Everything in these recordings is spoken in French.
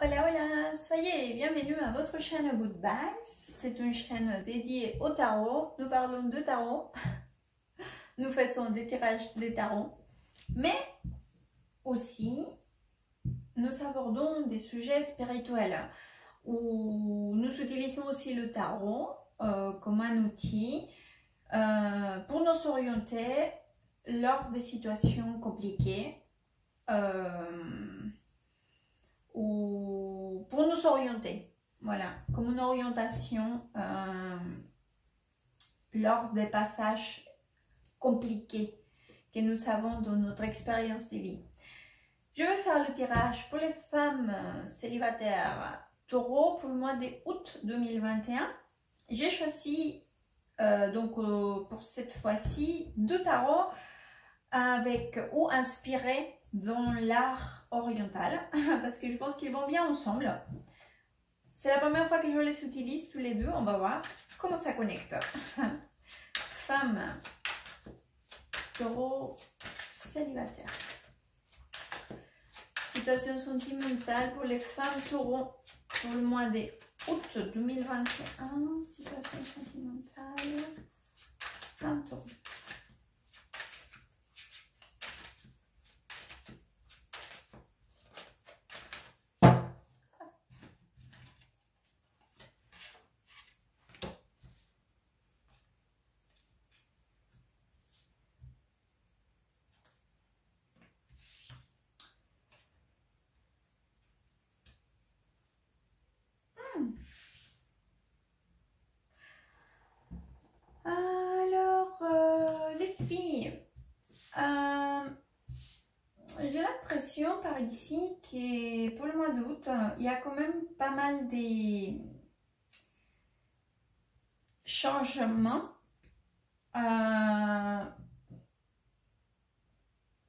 Hola, hola, soyez bienvenue à votre chaîne Good Vibes. C'est une chaîne dédiée au tarot. Nous parlons de tarot, nous faisons des tirages des tarots, mais aussi nous abordons des sujets spirituels où nous utilisons aussi le tarot comme un outil pour nous orienter lors des situations compliquées. Ou pour nous orienter, voilà, comme une orientation lors des passages compliqués que nous avons dans notre expérience de vie. Je vais faire le tirage pour les femmes célibataires taureau pour le mois d'août 2021. J'ai choisi pour cette fois-ci deux tarots avec ou inspirés dans l'art oriental parce que je pense qu'ils vont bien ensemble. C'est la première fois que je les utilise tous les deux. On va voir comment ça connecte. Femme taureau célibataire. Situation sentimentale pour les femmes taureaux pour le mois d'août 2021. Situation sentimentale. Femme taureau. Alors, les filles, j'ai l'impression par ici que pour le mois d'août, il y a quand même pas mal des changements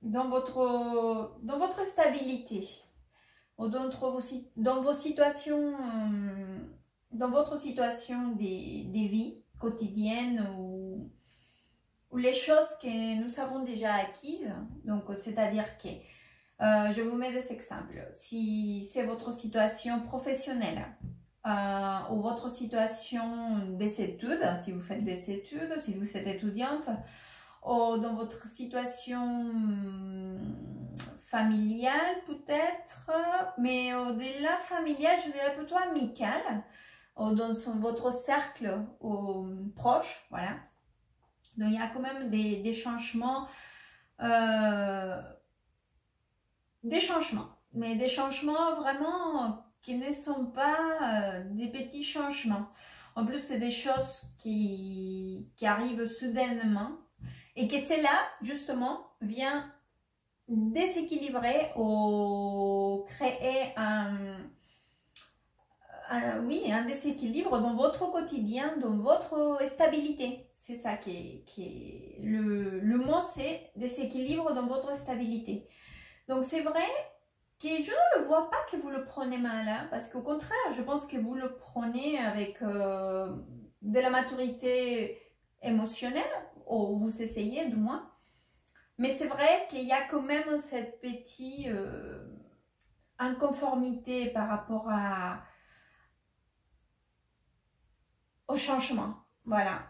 dans votre stabilité, ou dans vos situations, dans votre situation des vies quotidiennes ou les choses que nous avons déjà acquises. Donc, c'est-à-dire que, je vous mets des exemples. Si c'est votre situation professionnelle ou votre situation des études, si vous faites des études, si vous êtes étudiante, ou dans votre situation familiale peut-être, mais au-delà familial, je dirais plutôt amicale, ou dans votre cercle proche, voilà. Donc il y a quand même des changements, mais des changements vraiment qui ne sont pas des petits changements. En plus, c'est des choses qui arrivent soudainement et que cela, justement, vient déséquilibrer ou créer un déséquilibre dans votre quotidien, dans votre stabilité. C'est ça qui est le mot, c'est déséquilibre dans votre stabilité. Donc c'est vrai que je ne le vois pas que vous le prenez mal, hein, parce qu'au contraire, je pense que vous le prenez avec de la maturité émotionnelle, ou vous essayez du moins. Mais c'est vrai qu'il y a quand même cette petite inconformité par rapport au changement. Voilà.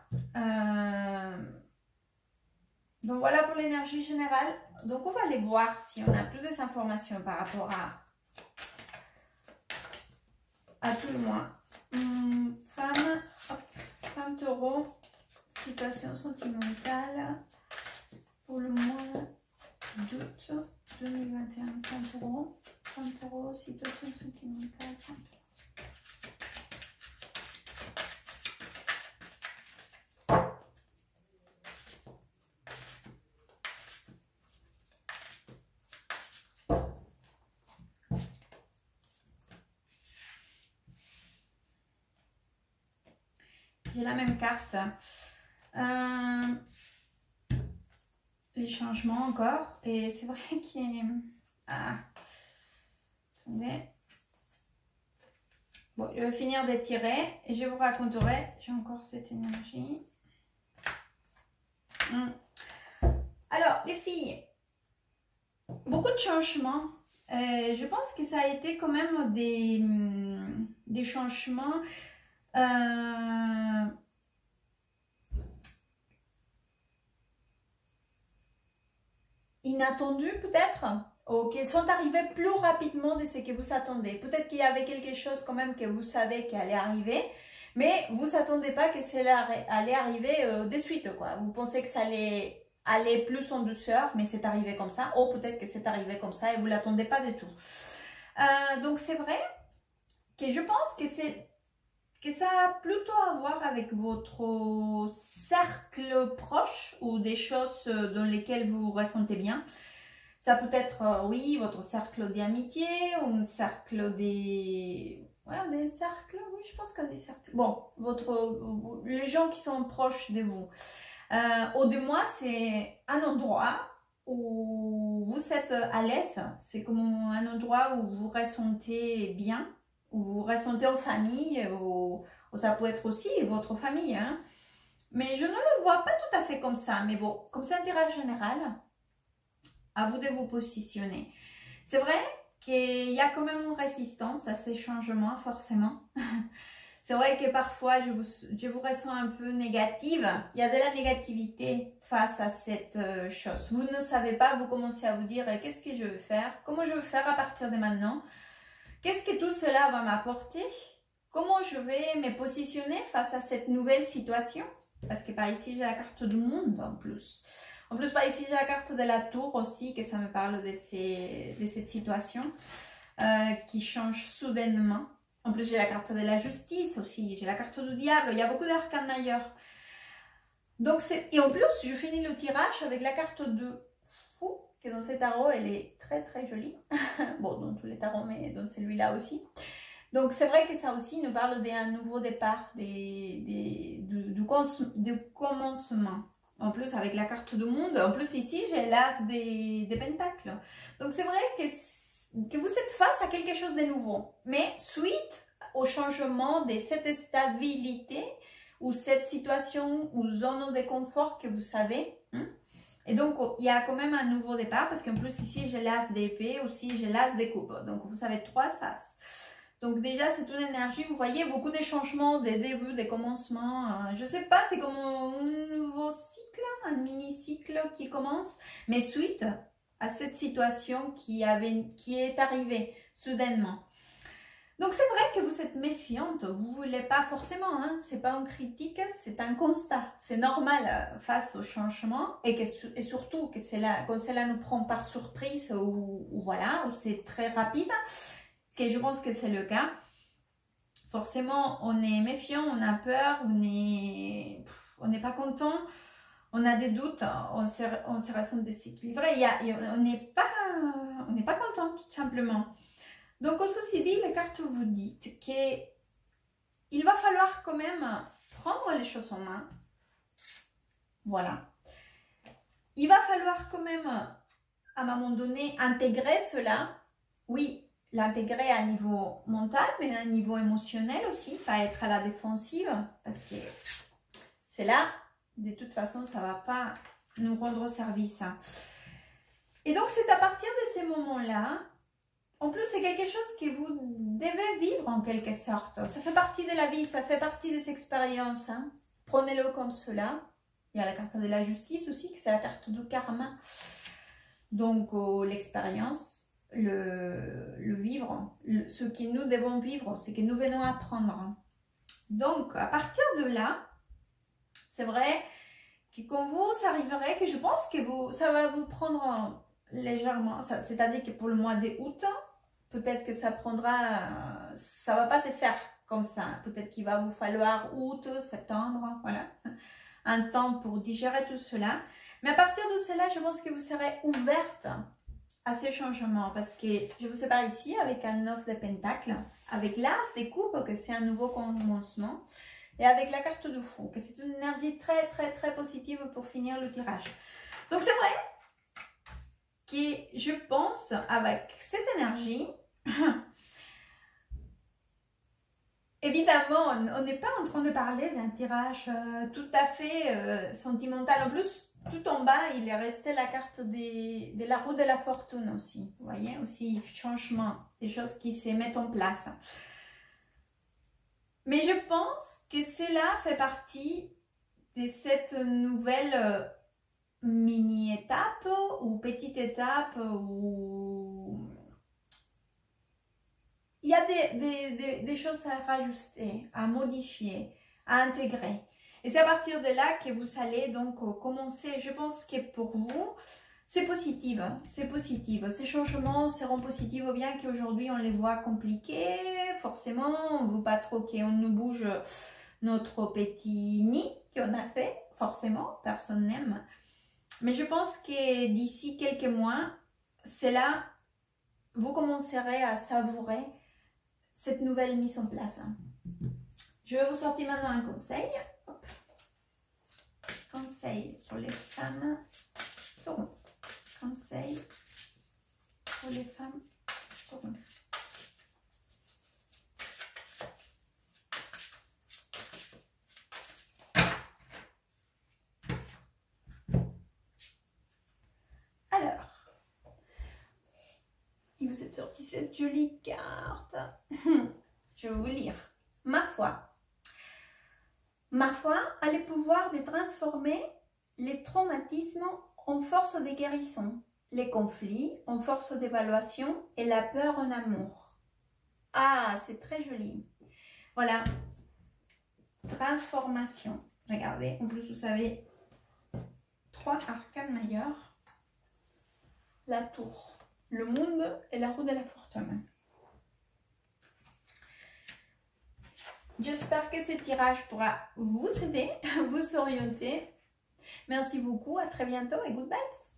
Donc voilà pour l'énergie générale. Donc on va aller voir si on a plus d'informations par rapport à tout le mois. Femme taureau, situation sentimentale pour le mois d'août 2021. Femme taureau, situation sentimentale, femme taureau. J'ai la même carte. Les changements encore. Et c'est vrai qu'il y a... attendez. Bon, je vais finir de tirer et je vous raconterai. J'ai encore cette énergie. Alors, les filles, beaucoup de changements Je pense que ça a été quand même des changements inattendus peut-être, ou qui sont arrivés plus rapidement de ce que vous attendez. Peut-être qu'il y avait quelque chose quand même que vous savez qui allait arriver, mais vous ne attendez pas que cela allait arriver de suite, quoi. Vous pensez que ça allait aller plus en douceur, mais c'est arrivé comme ça, ou peut-être que c'est arrivé comme ça et vous ne l'attendez pas du tout. Donc c'est vrai que je pense que ça a plutôt à voir avec votre cercle proche ou des choses dans lesquelles vous vous ressentez bien. Ça peut être, oui, votre cercle d'amitié ou un cercle des... Ouais, des cercles, oui, je pense qu'il y a des cercles. Bon, les gens qui sont proches de vous. Ou de moi, c'est un endroit où vous êtes à l'aise. C'est comme un endroit où vous ressentez bien, où vous ressentez en famille, ou ça peut être aussi votre famille. Hein. Mais je ne le vois pas tout à fait comme ça. Mais bon, comme c'est un tirage général, à vous de vous positionner. C'est vrai qu'il y a quand même une résistance à ces changements, forcément. C'est vrai que parfois, je vous ressens un peu négative. Il y a de la négativité face à cette chose. Vous ne savez pas, vous commencez à vous dire qu'est-ce que je veux faire, comment je veux faire à partir de maintenant, qu'est-ce que tout cela va m'apporter, comment je vais me positionner face à cette nouvelle situation. Parce que par ici, j'ai la carte du monde en plus. En plus, par ici, j'ai la carte de la tour aussi, que ça me parle de cette situation qui change soudainement. En plus, j'ai la carte de la justice aussi, j'ai la carte du diable, il y a beaucoup d'arcanes ailleurs. Donc, et en plus, je finis le tirage avec la carte de fou, qui dans ce tarot, elle est très très jolie. Bon, dans tous les tarots, mais dans celui-là aussi. Donc, c'est vrai que ça aussi nous parle d'un nouveau départ, du commencement. En plus, avec la carte du monde, en plus ici, j'ai l'as des pentacles. Donc, c'est vrai que vous êtes face à quelque chose de nouveau. Mais suite au changement de cette stabilité ou cette situation ou zone de confort que vous savez. Hein? Et donc, il y a quand même un nouveau départ parce qu'en plus ici, j'ai l'as d'épée, aussi j'ai l'as des coupes. Donc, vous savez, 3 as. Donc déjà, c'est une énergie, vous voyez, beaucoup de changements, des débuts, des commencements. Je ne sais pas, c'est comme un nouveau cycle, un mini-cycle qui commence. Mais suite à cette situation qui est arrivée soudainement. Donc c'est vrai que vous êtes méfiante, vous ne voulez pas forcément, hein, ce n'est pas une critique, c'est un constat. C'est normal face au changement et surtout que quand cela nous prend par surprise ou voilà, ou c'est très rapide. Que je pense que c'est le cas. Forcément, on est méfiant, on a peur, on n'est pas content, on a des doutes, on se ressent déséquilibré, on n'est pas content tout simplement. Donc, ceci dit, les cartes vous disent qu'il va falloir quand même prendre les choses en main. Voilà. Il va falloir quand même, à un moment donné, intégrer cela. Oui, l'intégrer à niveau mental, mais à niveau émotionnel aussi, pas être à la défensive, parce que c'est là, de toute façon, ça ne va pas nous rendre service. Et donc, c'est à partir de ces moments-là, en plus, c'est quelque chose que vous devez vivre en quelque sorte. Ça fait partie de la vie, ça fait partie des expériences. Hein. Prenez-le comme cela. Il y a la carte de la justice aussi, c'est la carte du karma. Donc, l'expérience. Le vivre, ce que nous devons vivre, ce que nous venons apprendre. Donc, à partir de là, c'est vrai que quand vous arriverez, que je pense que ça va vous prendre légèrement, c'est-à-dire que pour le mois d'août, peut-être que ça prendra, ça va pas se faire comme ça. Peut-être qu'il va vous falloir août, septembre, voilà, un temps pour digérer tout cela. Mais à partir de cela, je pense que vous serez ouverte à ces changements parce que je vous sépare ici avec un 9 de pentacles, avec l'as des coupes que c'est un nouveau commencement et avec la carte du fou que c'est une énergie très très très positive pour finir le tirage. Donc c'est vrai que je pense avec cette énergie, évidemment on n'est pas en train de parler d'un tirage tout à fait sentimental. En plus, tout en bas, il est resté la carte de la roue de la fortune aussi. Vous voyez, aussi changement, des choses qui se mettent en place. Mais je pense que cela fait partie de cette nouvelle mini-étape ou petite étape où il y a des choses à rajouter, à modifier, à intégrer. Et c'est à partir de là que vous allez donc commencer. Je pense que pour vous, c'est positif. C'est positif. Ces changements seront positifs, bien qu'aujourd'hui on les voit compliqués. Forcément, on ne veut pas trop qu'on nous bouge notre petit nid qu'on a fait. Forcément, personne n'aime. Mais je pense que d'ici quelques mois, c'est là, vous commencerez à savourer cette nouvelle mise en place. Je vais vous sortir maintenant un conseil. Hop. Conseil pour les femmes taureaux. Conseil pour les femmes taureaux. Alors, il vous est sorti cette jolie carte. Je vais vous lire. Ma foi a le pouvoir de transformer les traumatismes en force de guérison, les conflits en force d'évaluation et la peur en amour. Ah, c'est très joli. Voilà. Transformation. Regardez, en plus vous avez 3 arcanes majeurs. La tour, le monde et la roue de la fortune. J'espère que ce tirage pourra vous aider, vous orienter. Merci beaucoup, à très bientôt et good vibes!